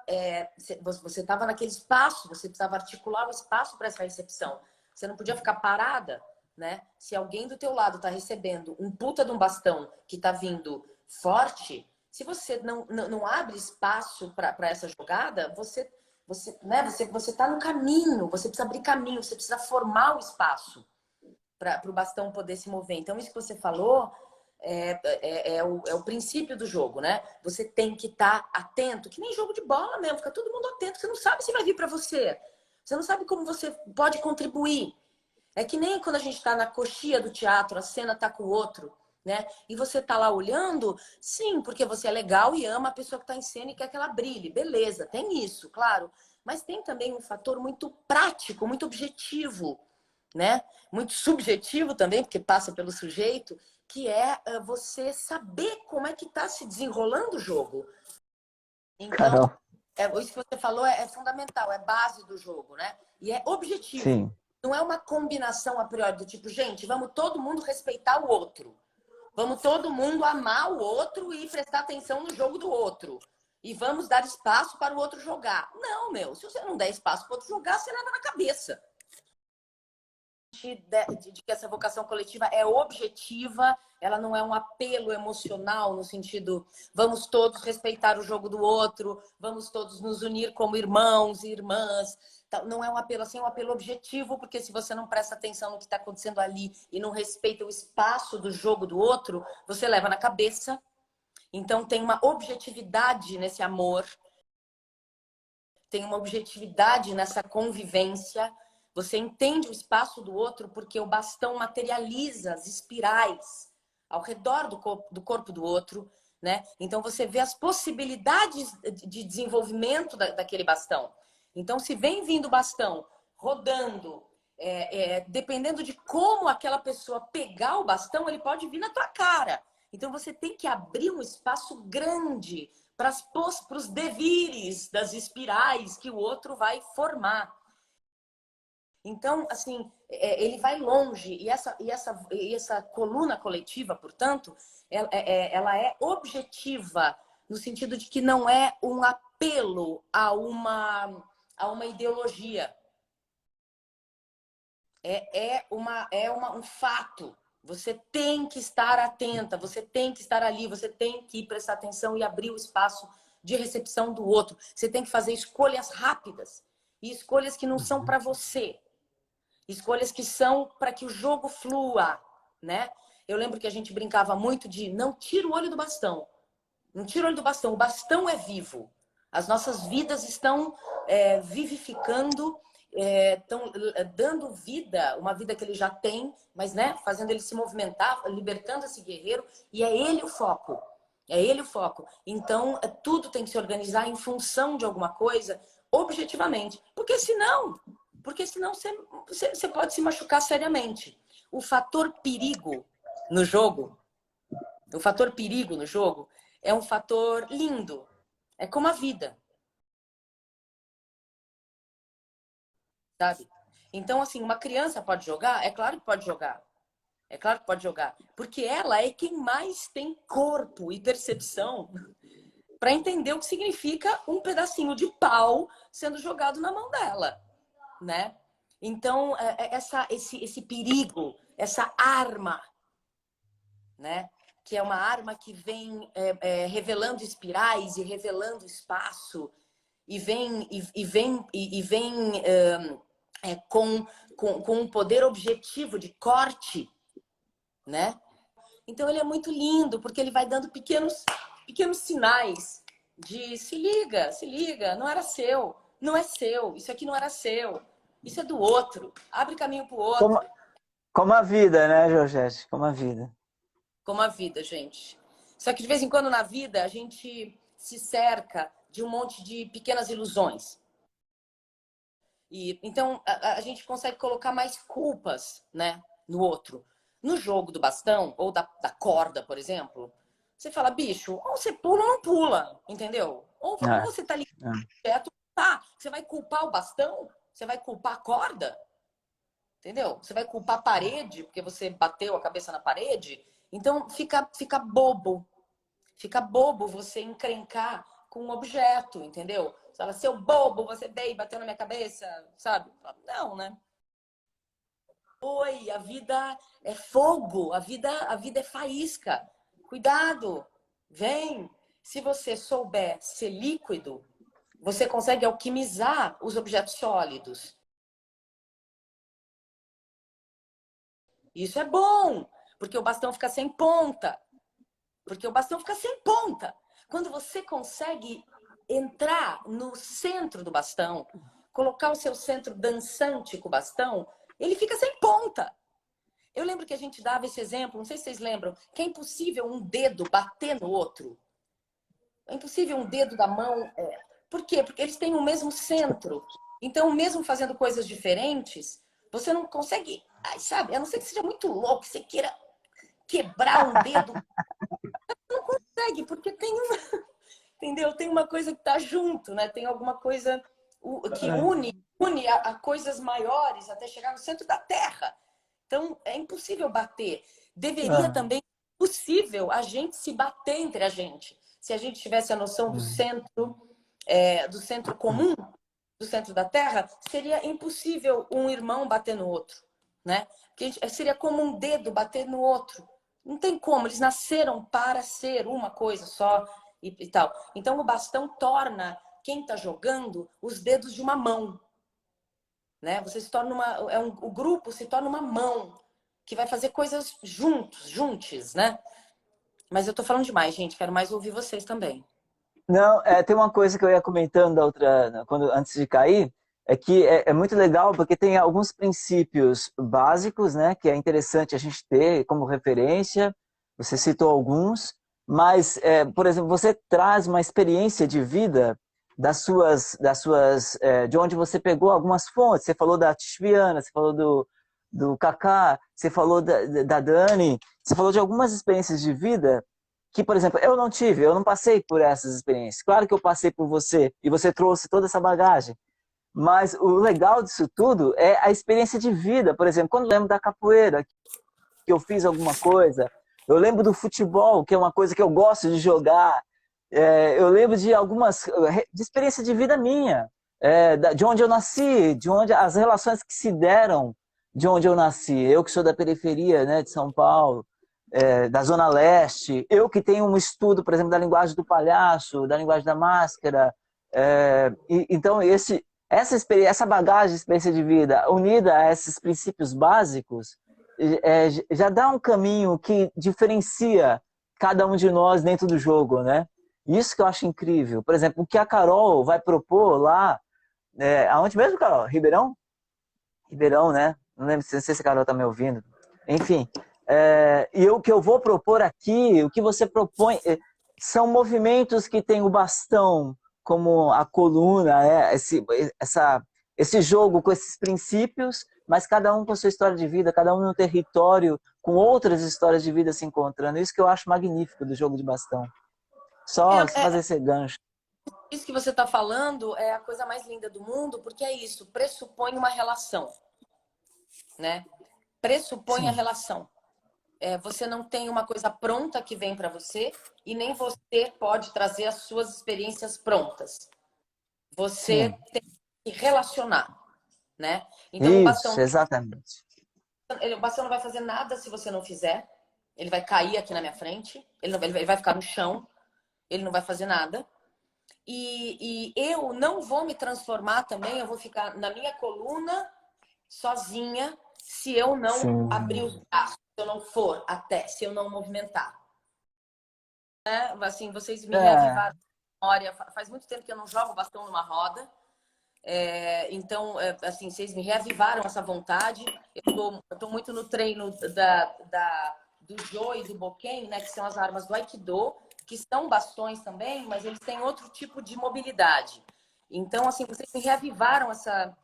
naquele espaço, você precisava articular o espaço para essa recepção. Você não podia ficar parada, né? Se alguém do teu lado está recebendo um puta de um bastão que está vindo forte, se você não abre espaço para essa jogada, você está no caminho, você precisa abrir caminho, você precisa formar o espaço para o bastão poder se mover. Então, isso que você falou é o princípio do jogo, né? Você tem que estar atento, que nem jogo de bola mesmo, fica todo mundo atento, você não sabe se vai vir para você. Você não sabe como você pode contribuir. É que nem quando a gente está na coxia do teatro, a cena tá com o outro, né? E você tá lá olhando, sim, porque você é legal e ama a pessoa que tá em cena e quer que ela brilhe. Beleza, tem isso, claro. Mas tem também um fator muito prático, muito objetivo, né? Muito subjetivo também, porque passa pelo sujeito, que é você saber como é que tá se desenrolando o jogo. Então, Carol, isso que você falou é fundamental, é base do jogo, né? E é objetivo. sim. Não é uma combinação a priori do tipo, gente, vamos todo mundo respeitar o outro. Vamos todo mundo amar o outro e prestar atenção no jogo do outro. E vamos dar espaço para o outro jogar. Não, meu, se você não der espaço para o outro jogar, você leva na cabeça. De que essa vocação coletiva é objetiva, ela não é um apelo emocional no sentido vamos todos respeitar o jogo do outro, vamos todos nos unir como irmãos e irmãs. Não é um apelo assim, é um apelo objetivo, porque se você não presta atenção no que está acontecendo ali e não respeita o espaço do jogo do outro, você leva na cabeça. Então tem uma objetividade nesse amor, tem uma objetividade nessa convivência. Você entende o espaço do outro porque o bastão materializa as espirais ao redor do corpo do outro, né? Então você vê as possibilidades de desenvolvimento daquele bastão. Então, se vem vindo o bastão rodando, dependendo de como aquela pessoa pegar o bastão, ele pode vir na tua cara. Então você tem que abrir um espaço grande para os devires das espirais que o outro vai formar. Então, assim, ele vai longe e essa coluna coletiva, portanto, ela é objetiva no sentido de que não é um apelo a uma ideologia. Um fato. Você tem que estar atenta, você tem que estar ali, você tem que prestar atenção e abrir o espaço de recepção do outro. Você tem que fazer escolhas rápidas e escolhas que não são para você. Escolhas que são para que o jogo flua, né? Eu lembro que a gente brincava muito de não tira o olho do bastão. Não tira o olho do bastão. O bastão é vivo. As nossas vidas estão vivificando, estão dando vida, uma vida que ele já tem, mas né, fazendo ele se movimentar, libertando esse guerreiro. E é ele o foco. É ele o foco. Então, tudo tem que se organizar em função de alguma coisa, objetivamente. Porque senão você pode se machucar seriamente. O fator perigo no jogo, é um fator lindo. É como a vida. Sabe? Então, assim, uma criança pode jogar? É claro que pode jogar. É claro que pode jogar. Porque ela é quem mais tem corpo e percepção para entender o que significa um pedacinho de pau sendo jogado na mão dela, né? Então, esse perigo, essa arma, né? Que é uma arma que vem revelando espirais e revelando espaço e vem com um poder objetivo de corte, né? Então, ele é muito lindo porque ele vai dando pequenos sinais de se liga, não era seu, não é seu, isso aqui não era seu. Isso é do outro. Abre caminho pro outro. Como a vida, né, Georgette? Como a vida. Como a vida, gente. Só que de vez em quando na vida a gente se cerca de um monte de pequenas ilusões. E então a gente consegue colocar mais culpas, né, no outro. No jogo do bastão ou da corda, por exemplo, você fala, bicho, ou você pula ou não pula, entendeu? Ou você tá ali quieto, tá? Você vai culpar o bastão? Você vai culpar a corda? Entendeu? Você vai culpar a parede porque você bateu a cabeça na parede? Então fica bobo. Fica bobo você encrencar com um objeto, entendeu? Você fala, seu bobo, você veio e bateu na minha cabeça, sabe? Não, né? Oi, a vida é fogo, a vida é faísca. Cuidado, vem. Se você souber ser líquido, você consegue alquimizar os objetos sólidos. Isso é bom, porque o bastão fica sem ponta. porque o bastão fica sem ponta. Quando você consegue entrar no centro do bastão, colocar o seu centro dançante com o bastão, ele fica sem ponta. Eu lembro que a gente dava esse exemplo, não sei se vocês lembram, que é impossível um dedo bater no outro. É impossível um dedo da mão. Por quê? Porque eles têm o mesmo centro. Então, mesmo fazendo coisas diferentes, você não consegue, sabe? A não ser que seja muito louco, você queira quebrar um dedo. Não consegue, porque tem uma, entendeu? Tem uma coisa que tá junto, né? Tem alguma coisa que une a coisas maiores até chegar no centro da Terra. Então, é impossível bater. Deveria também ser possível a gente se bater entre a gente. Se a gente tivesse a noção do centro comum, do centro da Terra, seria impossível um irmão bater no outro, né? Porque seria como um dedo bater no outro. Não tem como, eles nasceram para ser uma coisa só e tal. Então, o bastão torna quem está jogando os dedos de uma mão, né? Você se torna o grupo se torna uma mão que vai fazer coisas juntos, né? Mas eu tô falando demais, gente. Quero mais ouvir vocês também. Não, tem uma coisa que eu ia comentando da outra, antes de cair, é que é muito legal porque tem alguns princípios básicos, né, que é interessante a gente ter como referência. Você citou alguns, mas, por exemplo, você traz uma experiência de vida de onde você pegou algumas fontes. Você falou da Tishbiana, você falou do Kaká, você falou da Dani, você falou de algumas experiências de vida que, por exemplo, eu não passei por essas experiências. Claro que eu passei por você e você trouxe toda essa bagagem, mas o legal disso tudo é a experiência de vida. Por exemplo, quando eu lembro da capoeira, que eu fiz alguma coisa, eu lembro do futebol, que é uma coisa que eu gosto de jogar, eu lembro de de experiência de vida minha, de onde eu nasci, de onde as relações que se deram de onde eu nasci. Eu que sou da periferia, né, de São Paulo, da Zona Leste, eu que tenho um estudo, por exemplo, da linguagem do palhaço, da linguagem da máscara. Então, essa bagagem de experiência de vida, unida a esses princípios básicos, já dá um caminho que diferencia cada um de nós dentro do jogo, né? Isso que eu acho incrível. Por exemplo, o que a Carol vai propor lá, aonde mesmo, Carol? Ribeirão? Ribeirão, né? Não lembro se a Carol está me ouvindo. Enfim, e o que eu vou propor aqui, o que você propõe, são movimentos que tem o bastão como a coluna, esse jogo com esses princípios, mas cada um com a sua história de vida, cada um no território, com outras histórias de vida se encontrando. Isso que eu acho magnífico do jogo de bastão. Só fazer esse gancho. Isso que você está falando é a coisa mais linda do mundo, porque é isso, pressupõe uma relação, né? Pressupõe a relação. Você não tem uma coisa pronta que vem para você e nem você pode trazer as suas experiências prontas. Você tem que relacionar, né? Então, exatamente. O bastão não vai fazer nada se você não fizer. Ele vai cair aqui na minha frente, ele vai ficar no chão, ele não vai fazer nada. E eu não vou me transformar também, eu vou ficar na minha coluna sozinha se eu não abrir os braços, se eu não for até, se eu não movimentar. Assim, vocês me reavivaram a memória. Faz muito tempo que eu não jogo bastão numa roda. Então, assim, vocês me reavivaram essa vontade. Eu tô muito no treino do Jo e do Boken, né, que são as armas do Aikido, que são bastões também, mas eles têm outro tipo de mobilidade. Então, assim, vocês me reavivaram essa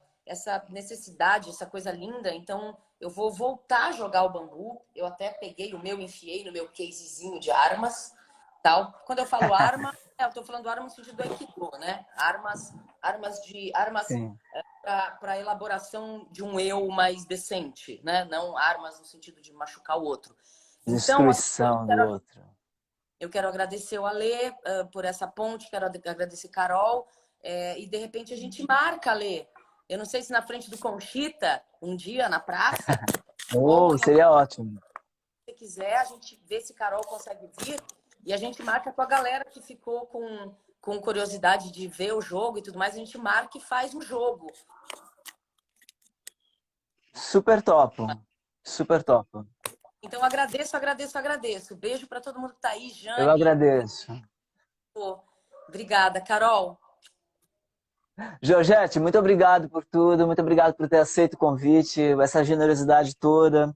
necessidade, essa coisa linda. Então, eu vou voltar a jogar o bambu. Eu até peguei o meu, enfiei no meu casezinho de armas, tal. Quando eu falo arma, eu tô falando arma no sentido do Aikido, né? Armas para elaboração de um eu mais decente, né? Não armas no sentido de machucar o outro. Destruição do outro. Eu quero agradecer o Alê por essa ponte, quero agradecer Carol. E de repente a gente marca, Alê. Eu não sei se na frente do Conchita, um dia na praça. Seria ótimo. Se você quiser, a gente vê se Carol consegue vir e a gente marca com a galera que ficou com curiosidade de ver o jogo e tudo mais. A gente marca e faz um jogo. Super top. Super top. Então, agradeço. Beijo para todo mundo que tá aí, Eu Jane. agradeço. Pô, obrigada, Carol. Georgette, muito obrigado por tudo, muito obrigado por ter aceito o convite, essa generosidade toda.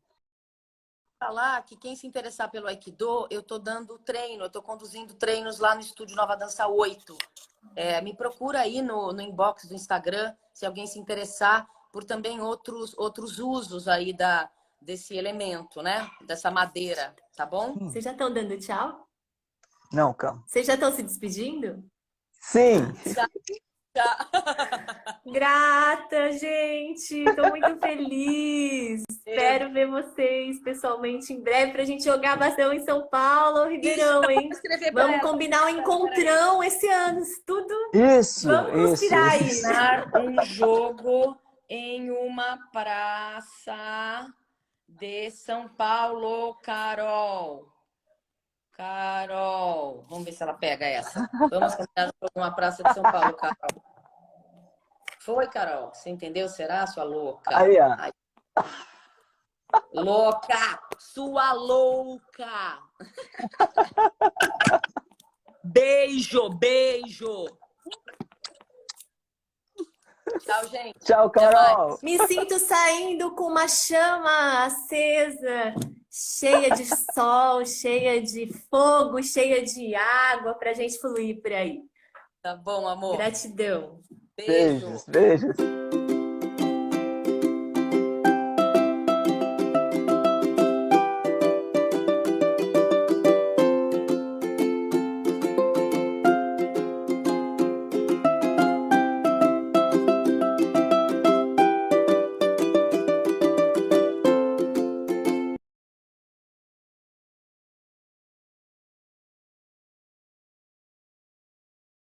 Falar que quem se interessar pelo Aikido, eu tô dando treino, eu tô conduzindo treinos lá no Estúdio Nova Dança 8. Me procura aí no inbox do Instagram, se alguém se interessar por também outros usos aí desse elemento, né? Dessa madeira, tá bom? Vocês já estão dando tchau? Não, calma. Vocês já estão se despedindo? Sim! Tchau. Grata, gente! Estou muito feliz! Espero ver vocês pessoalmente em breve para a gente jogar bastão em São Paulo ou Ribeirão, hein? Vamos combinar um encontrão esse ano, tudo. Isso, Vamos conspirar aí. Um jogo em uma praça de São Paulo, Carol. Carol, vamos ver se ela pega essa. Vamos combinar uma praça de São Paulo, Carol. Foi, Carol? Você entendeu? Será, sua louca? Aí, ó. Ai. Louca! Sua louca! Beijo, beijo! Tchau, gente. Tchau, Carol! Me sinto saindo com uma chama acesa, cheia de sol, cheia de fogo, cheia de água para a gente fluir por aí. Tá bom, amor. Gratidão. Beijo. Beijos, beijos.